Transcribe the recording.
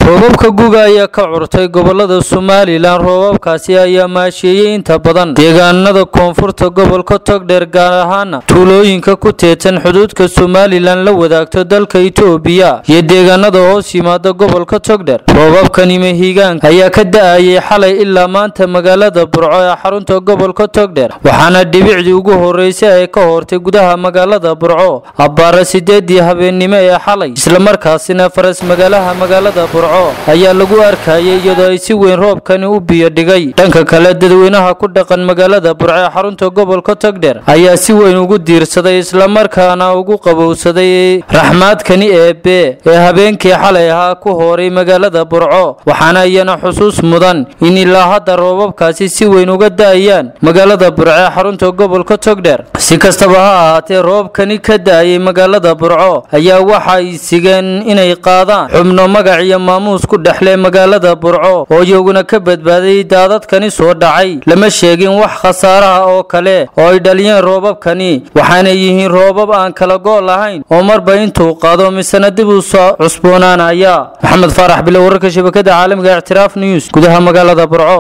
roobabka guga ayaa ka curtay gobolada Somaliland roobabkaasi ayaa maasheeyay inta badan deegaanada koonfurta gobolka Togdheer gaar ahaan tuulooyinka ku teedsan xuduudka Somaliland la wadaagto dalka Itoobiya iyo deegaanada hoos yimaada gobolka Togdheer roobabkani mehigaan ayaa ka da'ayay xalay ilaa maanta magaalada Burco ee xarunta gobolka Togdheer waxaana dhibicdii ugu horeysay ay ka hortay gudaha magaalada Burco abbaara 8 habeenimo ee xalay isla markaasina faras magaalada Burco ayaa lagu arkayay iyadoo ay si weyn roobkani u biyo dhigay dhanka kale dadweynaha ku dhaqan magaalada Burco ee xarunta gobolka Togdheer ayaa si weyn ugu diirsaday isla markaana ugu qabowsaday raxmaadkani ee habeenkii xalay ahaa ku horay magaalada Burco waxaana iyana xusuus mudan in ilaa hadda roobabkaasi si weyn uga daayaan magaalada Burco ee xarunta gobolka Togdheer si kastaba ha ahaatee roobkani ka daayay magaalada Burco ayaa waxa ay sigeen inay qaadaan xubno magac iyo ku dhaxlay magaalada Burco oo iyaguna ka badbaaday daadadkani soo dhacay lama sheegin wax khasaaraha oo kale oo ay dhaliyeen roobabkani waxaana yihiin roobab aan kala go' lahayn oo marba intuu qaado misana dib u soo cusboonaanaya Maxamed Farax Bilo wararka shabakada caalamiga Ictiraaf News gudaha magaalada Burco